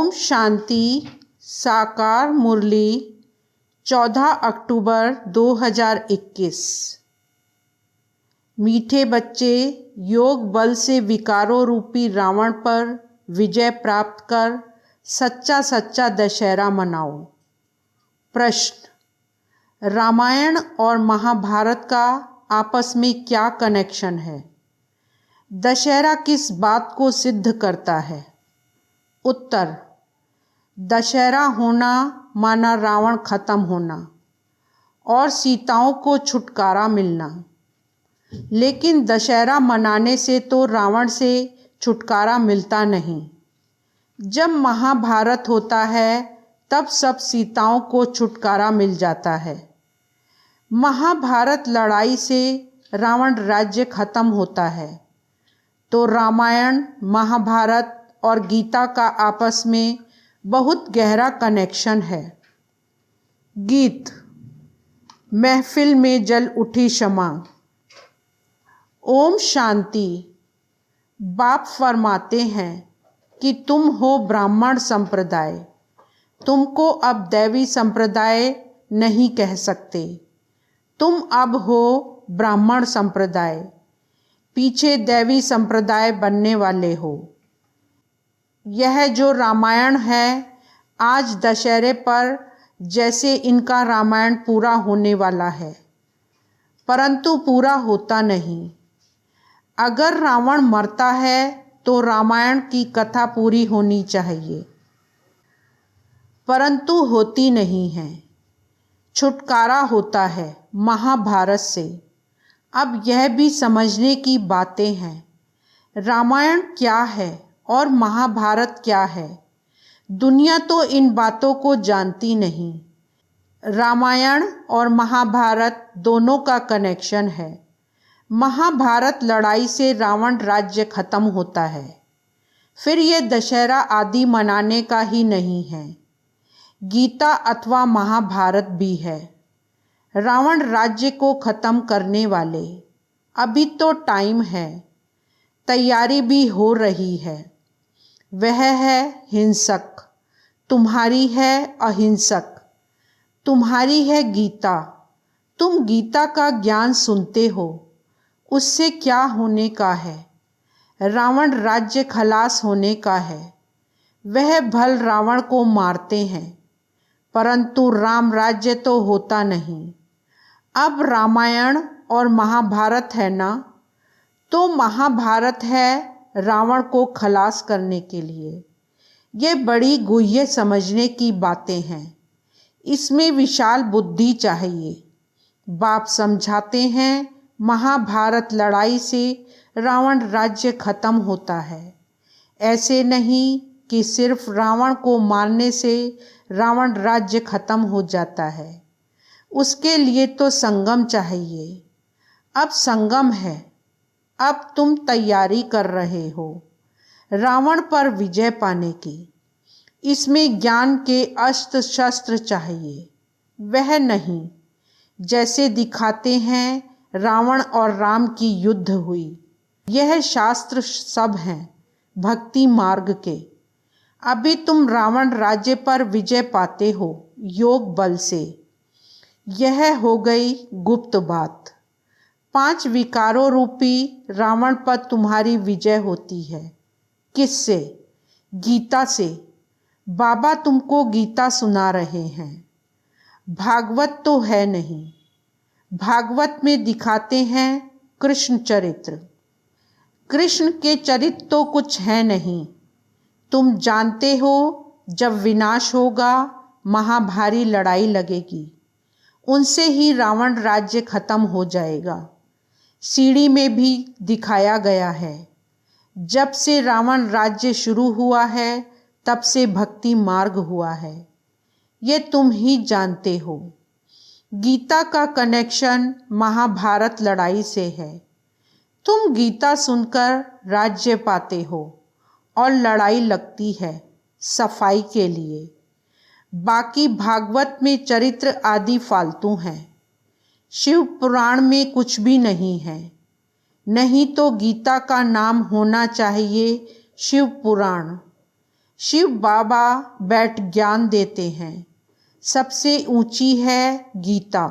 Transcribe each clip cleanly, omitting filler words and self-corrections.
ओम शांति। साकार मुरली 14 अक्टूबर 2021। मीठे बच्चे, योग बल से विकारों रूपी रावण पर विजय प्राप्त कर सच्चा सच्चा दशहरा मनाओ। प्रश्न: रामायण और महाभारत का आपस में क्या कनेक्शन है? दशहरा किस बात को सिद्ध करता है? उत्तर: दशहरा होना माना रावण खत्म होना और सीताओं को छुटकारा मिलना। लेकिन दशहरा मनाने से तो रावण से छुटकारा मिलता नहीं। जब महाभारत होता है तब सब सीताओं को छुटकारा मिल जाता है। महाभारत लड़ाई से रावण राज्य खत्म होता है, तो रामायण, महाभारत और गीता का आपस में बहुत गहरा कनेक्शन है। गीत: महफिल में जल उठी शमा। ओम शांति। बाप फरमाते हैं कि तुम हो ब्राह्मण संप्रदाय, तुमको अब दैवी संप्रदाय नहीं कह सकते। तुम अब हो ब्राह्मण संप्रदाय, पीछे दैवी संप्रदाय बनने वाले हो। यह जो रामायण है, आज दशहरे पर जैसे इनका रामायण पूरा होने वाला है, परंतु पूरा होता नहीं। अगर रावण मरता है तो रामायण की कथा पूरी होनी चाहिए, परंतु होती नहीं है। छुटकारा होता है महाभारत से। अब यह भी समझने की बातें हैं, रामायण क्या है और महाभारत क्या है। दुनिया तो इन बातों को जानती नहीं। रामायण और महाभारत दोनों का कनेक्शन है। महाभारत लड़ाई से रावण राज्य खत्म होता है। फिर ये दशहरा आदि मनाने का ही नहीं है। गीता अथवा महाभारत भी है। रावण राज्य को खत्म करने वाले। अभी तो टाइम है, तैयारी भी हो रही है। वह है हिंसक, तुम्हारी है अहिंसक। तुम्हारी है गीता। तुम गीता का ज्ञान सुनते हो, उससे क्या होने का है? रावण राज्य खलास होने का है। वह भल रावण को मारते हैं, परंतु राम राज्य तो होता नहीं। अब रामायण और महाभारत है ना, तो महाभारत है रावण को खलास करने के लिए। ये बड़ी गुह्य समझने की बातें हैं, इसमें विशाल बुद्धि चाहिए। बाप समझाते हैं महाभारत लड़ाई से रावण राज्य खत्म होता है। ऐसे नहीं कि सिर्फ रावण को मारने से रावण राज्य खत्म हो जाता है। उसके लिए तो संगम चाहिए। अब संगम है। अब तुम तैयारी कर रहे हो रावण पर विजय पाने की। इसमें ज्ञान के अस्त्र शस्त्र चाहिए। वह नहीं जैसे दिखाते हैं रावण और राम की युद्ध हुई। यह शास्त्र सब हैं भक्ति मार्ग के। अभी तुम रावण राज्य पर विजय पाते हो योग बल से। यह हो गई गुप्त बात। 5 विकारों रूपी रावण पर तुम्हारी विजय होती है। किससे? गीता से। बाबा तुमको गीता सुना रहे हैं। भागवत तो है नहीं। भागवत में दिखाते हैं कृष्ण चरित्र। कृष्ण के चरित्र तो कुछ है नहीं। तुम जानते हो जब विनाश होगा, महाभारी लड़ाई लगेगी, उनसे ही रावण राज्य खत्म हो जाएगा। सीढ़ी में भी दिखाया गया है। जब से रावण राज्य शुरू हुआ है तब से भक्ति मार्ग हुआ है। ये तुम ही जानते हो। गीता का कनेक्शन महाभारत लड़ाई से है। तुम गीता सुनकर राज्य पाते हो और लड़ाई लगती है सफाई के लिए। बाकी भागवत में चरित्र आदि फालतू हैं। शिव पुराण में कुछ भी नहीं है। नहीं तो गीता का नाम होना चाहिए शिव पुराण। शिव बाबा बैठ ज्ञान देते हैं। सबसे ऊंची है गीता।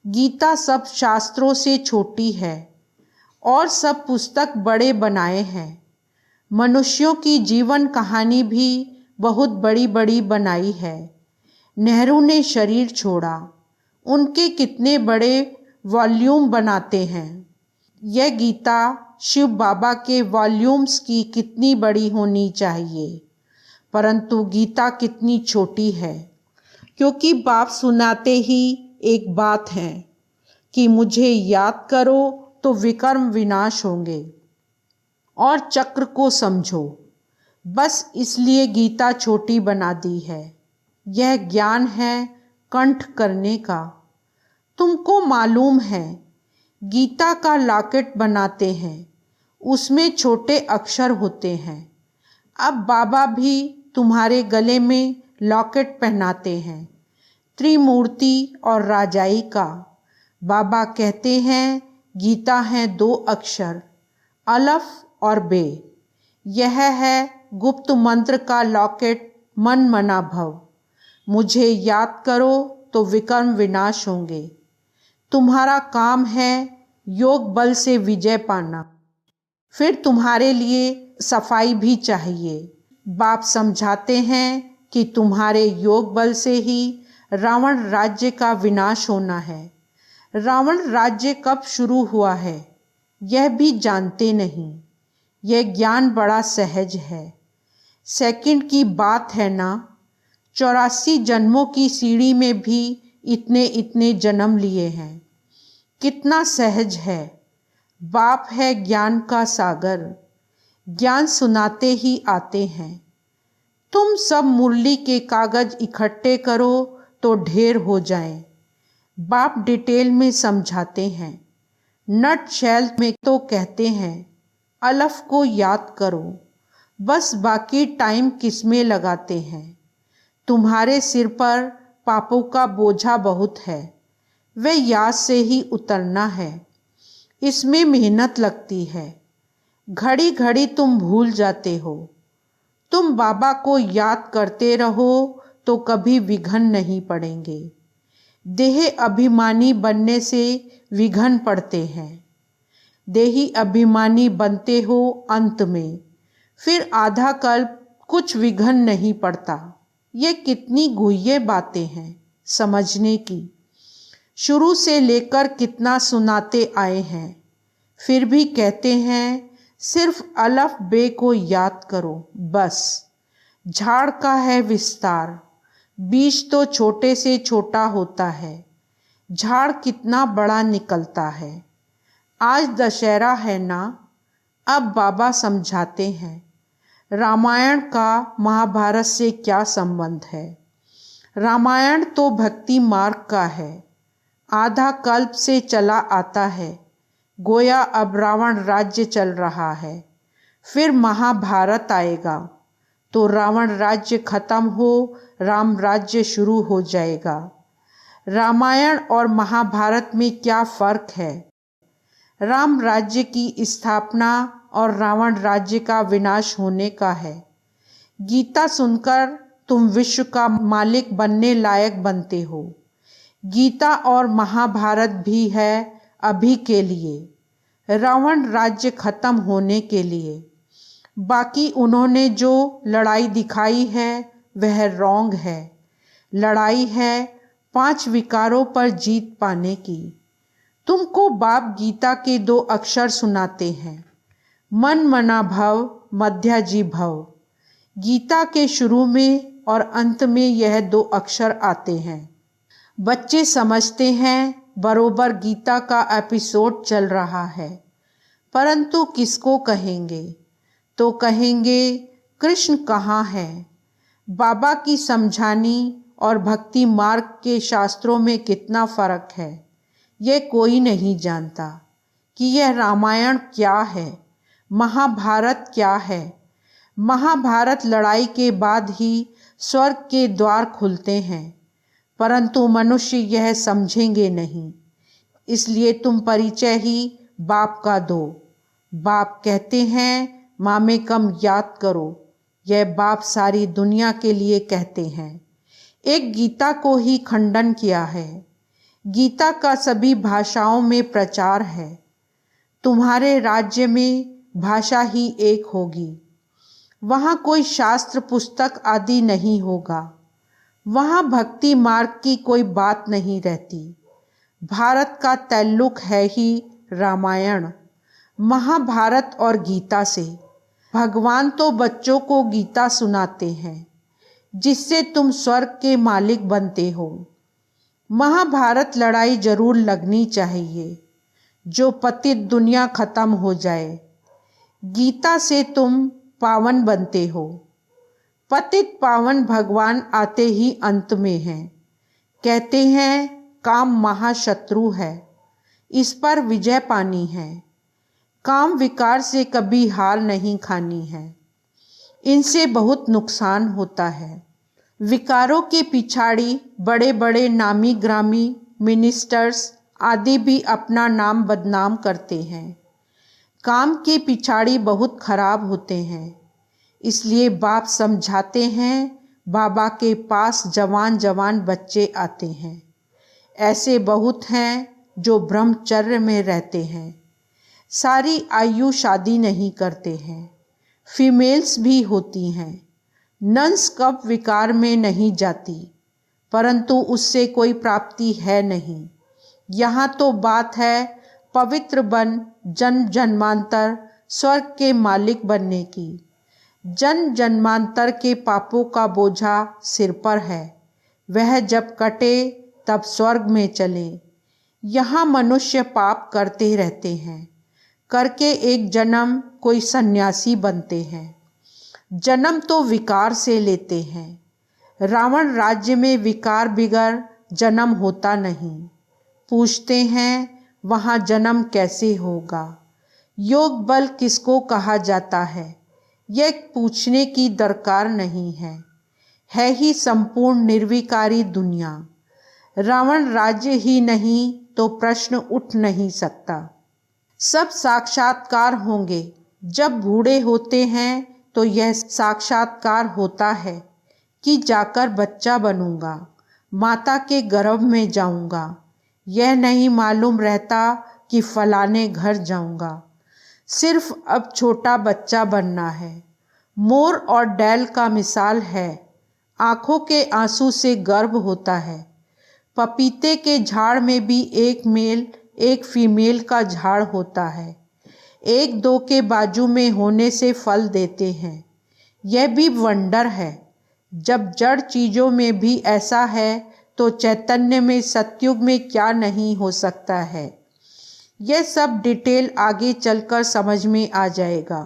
गीता सब शास्त्रों से छोटी है और सब पुस्तक बड़े बनाए हैं। मनुष्यों की जीवन कहानी भी बहुत बड़ी बड़ी बनाई है। नेहरू ने शरीर छोड़ा, उनके कितने बड़े वॉल्यूम बनाते हैं। यह गीता शिव बाबा के वॉल्यूम्स की कितनी बड़ी होनी चाहिए, परंतु गीता कितनी छोटी है। क्योंकि बाप सुनाते ही एक बात है कि मुझे याद करो तो विकर्म विनाश होंगे और चक्र को समझो। बस इसलिए गीता छोटी बना दी है। यह ज्ञान है कंठ करने का। तुमको मालूम है गीता का लॉकेट बनाते हैं, उसमें छोटे अक्षर होते हैं। अब बाबा भी तुम्हारे गले में लॉकेट पहनाते हैं, त्रिमूर्ति और राजाई का। बाबा कहते हैं गीता है 2 अक्षर, अलफ और बे। यह है गुप्त मंत्र का लॉकेट, मन मना भव। मुझे याद करो तो विकर्म विनाश होंगे। तुम्हारा काम है योग बल से विजय पाना। फिर तुम्हारे लिए सफाई भी चाहिए। बाप समझाते हैं कि तुम्हारे योग बल से ही रावण राज्य का विनाश होना है। रावण राज्य कब शुरू हुआ है यह भी जानते नहीं। यह ज्ञान बड़ा सहज है, सेकंड की बात है ना। 84 जन्मों की सीढ़ी में भी इतने इतने जन्म लिए हैं। कितना सहज है। बाप है ज्ञान का सागर, ज्ञान सुनाते ही आते हैं। तुम सब मुरली के कागज इकट्ठे करो तो ढेर हो जाएं। बाप डिटेल में समझाते हैं। नट शैल में तो कहते हैं अलफ को याद करो, बस बाकी टाइम किसमें लगाते हैं। तुम्हारे सिर पर पापों का बोझा बहुत है, वे याद से ही उतरना है। इसमें मेहनत लगती है, घड़ी घड़ी तुम भूल जाते हो। तुम बाबा को याद करते रहो तो कभी विघ्न नहीं पड़ेंगे। देह अभिमानी बनने से विघ्न पड़ते हैं। देही अभिमानी बनते हो अंत में, फिर आधा कल्प कुछ विघ्न नहीं पड़ता। ये कितनी गुह्य बातें हैं समझने की। शुरू से लेकर कितना सुनाते आए हैं, फिर भी कहते हैं सिर्फ अलफ बे को याद करो बस। झाड़ का है विस्तार, बीज तो छोटे से छोटा होता है, झाड़ कितना बड़ा निकलता है। आज दशहरा है ना। अब बाबा समझाते हैं रामायण का महाभारत से क्या संबंध है। रामायण तो भक्ति मार्ग का है, आधा कल्प से चला आता है। गोया अब रावण राज्य चल रहा है, फिर महाभारत आएगा तो रावण राज्य खत्म हो, राम राज्य शुरू हो जाएगा। रामायण और महाभारत में क्या फर्क है। राम राज्य की स्थापना और रावण राज्य का विनाश होने का है। गीता सुनकर तुम विश्व का मालिक बनने लायक बनते हो। गीता और महाभारत भी है अभी के लिए, रावण राज्य खत्म होने के लिए। बाकी उन्होंने जो लड़ाई दिखाई है वह रॉन्ग है। लड़ाई है 5 विकारों पर जीत पाने की। तुमको बाप गीता के 2 अक्षर सुनाते हैं, मन मना भव मध्याजी भव। गीता के शुरू में और अंत में यह 2 अक्षर आते हैं। बच्चे समझते हैं बरोबर गीता का एपिसोड चल रहा है, परंतु किसको कहेंगे तो कहेंगे कृष्ण कहाँ है। बाबा की समझानी और भक्ति मार्ग के शास्त्रों में कितना फर्क है ये कोई नहीं जानता कि यह रामायण क्या है, महाभारत क्या है। महाभारत लड़ाई के बाद ही स्वर्ग के द्वार खुलते हैं, परंतु मनुष्य यह समझेंगे नहीं। इसलिए तुम परिचय ही बाप का दो। बाप कहते हैं मामे कम याद करो, यह बाप सारी दुनिया के लिए कहते हैं। एक गीता को ही खंडन किया है। गीता का सभी भाषाओं में प्रचार है। तुम्हारे राज्य में भाषा ही एक होगी। वहाँ कोई शास्त्र पुस्तक आदि नहीं होगा। वहाँ भक्ति मार्ग की कोई बात नहीं रहती। भारत का तल्लुक है ही रामायण, महाभारत और गीता से। भगवान तो बच्चों को गीता सुनाते हैं जिससे तुम स्वर्ग के मालिक बनते हो। महाभारत लड़ाई जरूर लगनी चाहिए जो पतित दुनिया खत्म हो जाए। गीता से तुम पावन बनते हो। पतित पावन भगवान आते ही अंत में हैं। कहते हैं काम महाशत्रु है, इस पर विजय पानी है। काम विकार से कभी हार नहीं खानी है, इनसे बहुत नुकसान होता है। विकारों के पिछाड़ी बड़े बड़े नामी ग्रामी मिनिस्टर्स आदि भी अपना नाम बदनाम करते हैं। काम के पिछाड़ी बहुत खराब होते हैं। इसलिए बाप समझाते हैं। बाबा के पास जवान जवान बच्चे आते हैं। ऐसे बहुत हैं जो ब्रह्मचर्य में रहते हैं। सारी आयु शादी नहीं करते हैं। फीमेल्स भी होती हैं। नन्स कब विकार में नहीं जाती, परंतु उससे कोई प्राप्ति है नहीं। यहाँ तो बात है पवित्र बन जन्म जन्मांतर स्वर्ग के मालिक बनने की। जन्म जन्मांतर के पापों का बोझा सिर पर है। वह जब कटे तब स्वर्ग में चले। यहाँ मनुष्य पाप करते रहते हैं। करके एक जन्म कोई सन्यासी बनते हैं। जन्म तो विकार से लेते हैं। रावण राज्य में विकार बिगर जन्म होता नहीं। पूछते हैं वहाँ जन्म कैसे होगा। योग बल किसको कहा जाता है, यह पूछने की दरकार नहीं है ही संपूर्ण निर्विकारी दुनिया। रावण राज्य ही नहीं तो प्रश्न उठ नहीं सकता। सब साक्षात्कार होंगे। जब बूढ़े होते हैं तो यह साक्षात्कार होता है कि जाकर बच्चा बनूंगा, माता के गर्भ में जाऊंगा। यह नहीं मालूम रहता कि फलाने घर जाऊंगा। सिर्फ अब छोटा बच्चा बनना है। मोर और डैल का मिसाल है। आँखों के आंसू से गर्भ होता है। पपीते के झाड़ में भी एक मेल एक फीमेल का झाड़ होता है। एक दो के बाजू में होने से फल देते हैं। यह भी वंडर है। जब जड़ चीज़ों में भी ऐसा है तो चैतन्य में सतयुग में क्या नहीं हो सकता है। यह सब डिटेल आगे चलकर समझ में आ जाएगा।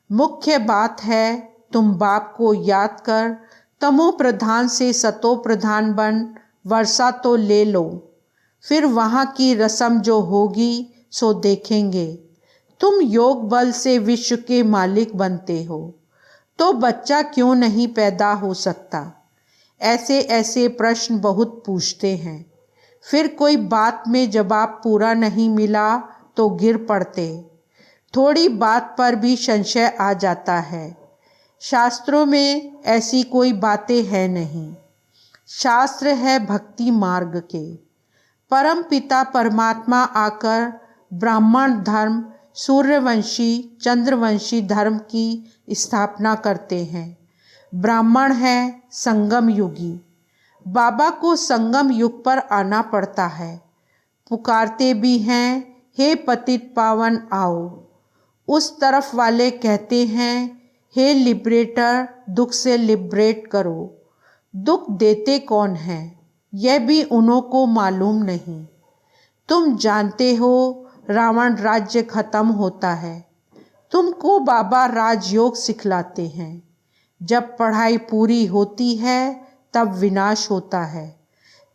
मुख्य बात है तुम बाप को याद कर तमो प्रधान से सतो प्रधान बन वर्षा तो ले लो। फिर वहाँ की रस्म जो होगी सो देखेंगे। तुम योग बल से विश्व के मालिक बनते हो तो बच्चा क्यों नहीं पैदा हो सकता। ऐसे ऐसे प्रश्न बहुत पूछते हैं। फिर कोई बात में जवाब पूरा नहीं मिला तो गिर पड़ते। थोड़ी बात पर भी संशय आ जाता है। शास्त्रों में ऐसी कोई बातें हैं नहीं। शास्त्र है भक्ति मार्ग के। परम पिता परमात्मा आकर ब्राह्मण धर्म सूर्यवंशी चंद्रवंशी धर्म की स्थापना करते हैं। ब्राह्मण है संगम युगी। बाबा को संगम युग पर आना पड़ता है। पुकारते भी हैं हे पतित पावन आओ। उस तरफ वाले कहते हैं हे लिबरेटर दुख से लिबरेट करो। दुख देते कौन है यह भी उन्हों को मालूम नहीं। तुम जानते हो रावण राज्य खत्म होता है। तुमको बाबा राजयोग सिखलाते हैं। जब पढ़ाई पूरी होती है तब विनाश होता है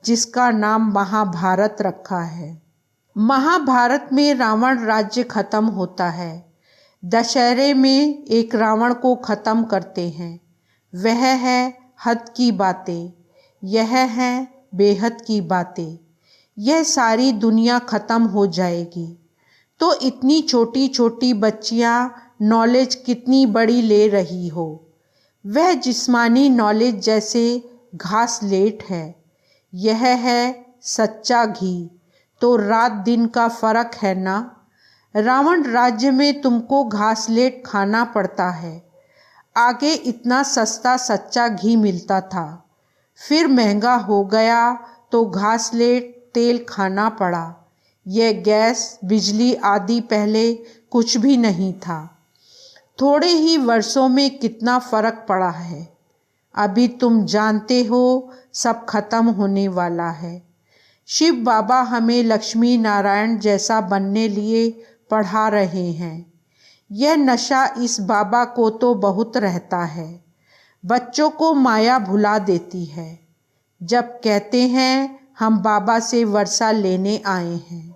जिसका नाम महाभारत रखा है। महाभारत में रावण राज्य खत्म होता है। दशहरे में एक रावण को खत्म करते हैं। वह है हद की बातें, यह है बेहद की बातें। यह सारी दुनिया खत्म हो जाएगी तो इतनी छोटी छोटी बच्चियां नॉलेज कितनी बड़ी ले रही हो। वह जिस्मानी नॉलेज जैसे घासलेट है। यह है सच्चा घी। तो रात दिन का फर्क है ना। रावण राज्य में तुमको घासलेट खाना पड़ता है। आगे इतना सस्ता सच्चा घी मिलता था, फिर महंगा हो गया तो घासलेट तेल खाना पड़ा। यह गैस बिजली आदि पहले कुछ भी नहीं था। थोड़े ही वर्षों में कितना फर्क पड़ा है। अभी तुम जानते हो सब खत्म होने वाला है। शिव बाबा हमें लक्ष्मी नारायण जैसा बनने लिए पढ़ा रहे हैं। यह नशा इस बाबा को तो बहुत रहता है। बच्चों को माया भुला देती है। जब कहते हैं हम बाबा से वर्षा लेने आए हैं,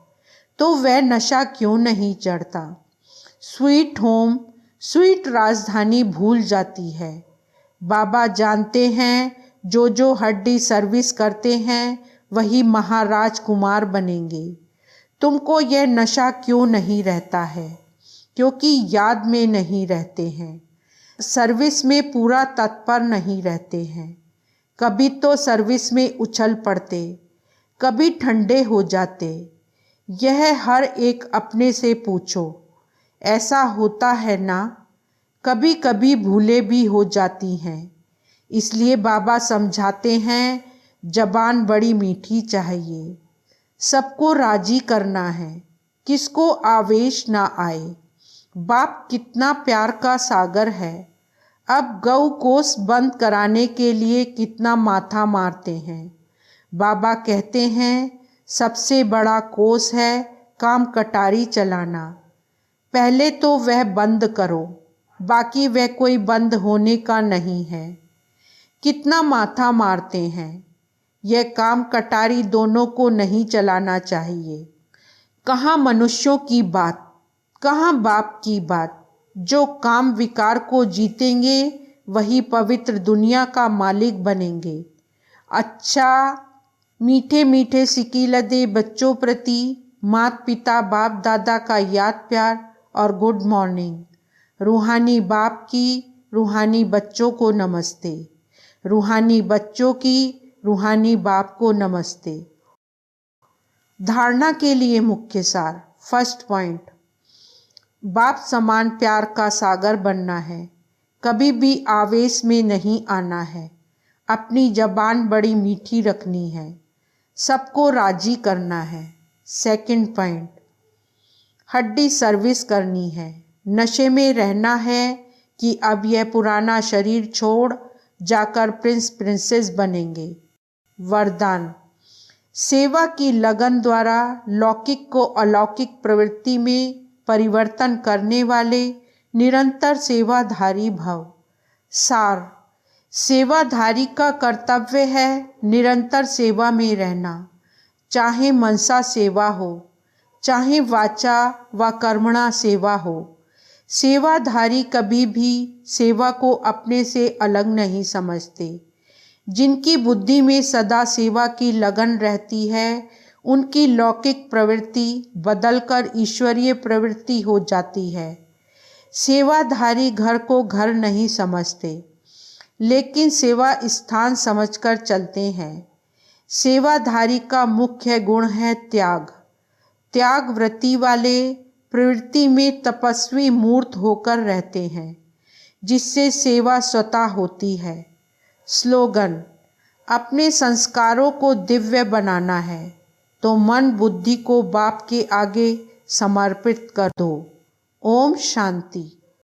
तो वह नशा क्यों नहीं चढ़ता। स्वीट होम, स्वीट राजधानी भूल जाती है। बाबा जानते हैं जो हड्डी सर्विस करते हैं वही महाराज कुमार बनेंगे। तुमको यह नशा क्यों नहीं रहता है? क्योंकि याद में नहीं रहते हैं, सर्विस में पूरा तत्पर नहीं रहते हैं। कभी तो सर्विस में उछल पड़ते, कभी ठंडे हो जाते। यह हर एक अपने से पूछो। ऐसा होता है ना। कभी कभी भूलें भी हो जाती हैं। इसलिए बाबा समझाते हैं जबान बड़ी मीठी चाहिए। सबको राजी करना है, किसको आवेश ना आए। बाप कितना प्यार का सागर है। अब गौ कोस बंद कराने के लिए कितना माथा मारते हैं। बाबा कहते हैं सबसे बड़ा कोस है काम कटारी चलाना। पहले तो वह बंद करो, बाकी वह कोई बंद होने का नहीं है। कितना माथा मारते हैं। यह काम कटारी दोनों को नहीं चलाना चाहिए। कहाँ मनुष्यों की बात, कहाँ बाप की बात। जो काम विकार को जीतेंगे वही पवित्र दुनिया का मालिक बनेंगे। अच्छा, मीठे मीठे सिकीलदे बच्चों प्रति माता पिता बाप दादा का याद प्यार और गुड मॉर्निंग। रूहानी बाप की रूहानी बच्चों को नमस्ते। रूहानी बच्चों की रूहानी बाप को नमस्ते। धारणा के लिए मुख्य सार। फर्स्ट पॉइंट, बाप समान प्यार का सागर बनना है। कभी भी आवेश में नहीं आना है। अपनी जबान बड़ी मीठी रखनी है। सबको राजी करना है। सेकंड पॉइंट, हड्डी सर्विस करनी है। नशे में रहना है कि अब यह पुराना शरीर छोड़ जाकर प्रिंस प्रिंसेस बनेंगे। वरदान, सेवा की लगन द्वारा लौकिक को अलौकिक प्रवृत्ति में परिवर्तन करने वाले निरंतर सेवाधारी भव। सार, सेवाधारी का कर्तव्य है निरंतर सेवा में रहना, चाहे मनसा सेवा हो, चाहे वाचा व कर्मणा सेवा हो। सेवाधारी कभी भी सेवा को अपने से अलग नहीं समझते। जिनकी बुद्धि में सदा सेवा की लगन रहती है, उनकी लौकिक प्रवृत्ति बदलकर ईश्वरीय प्रवृत्ति हो जाती है। सेवाधारी घर को घर नहीं समझते, लेकिन सेवा स्थान समझकर चलते हैं। सेवाधारी का मुख्य गुण है त्याग। त्याग वृत्ति वाले प्रवृत्ति में तपस्वी मूर्त होकर रहते हैं, जिससे सेवा स्वतः होती है। स्लोगन, अपने संस्कारों को दिव्य बनाना है तो मन बुद्धि को बाप के आगे समर्पित कर दो। ओम शांति।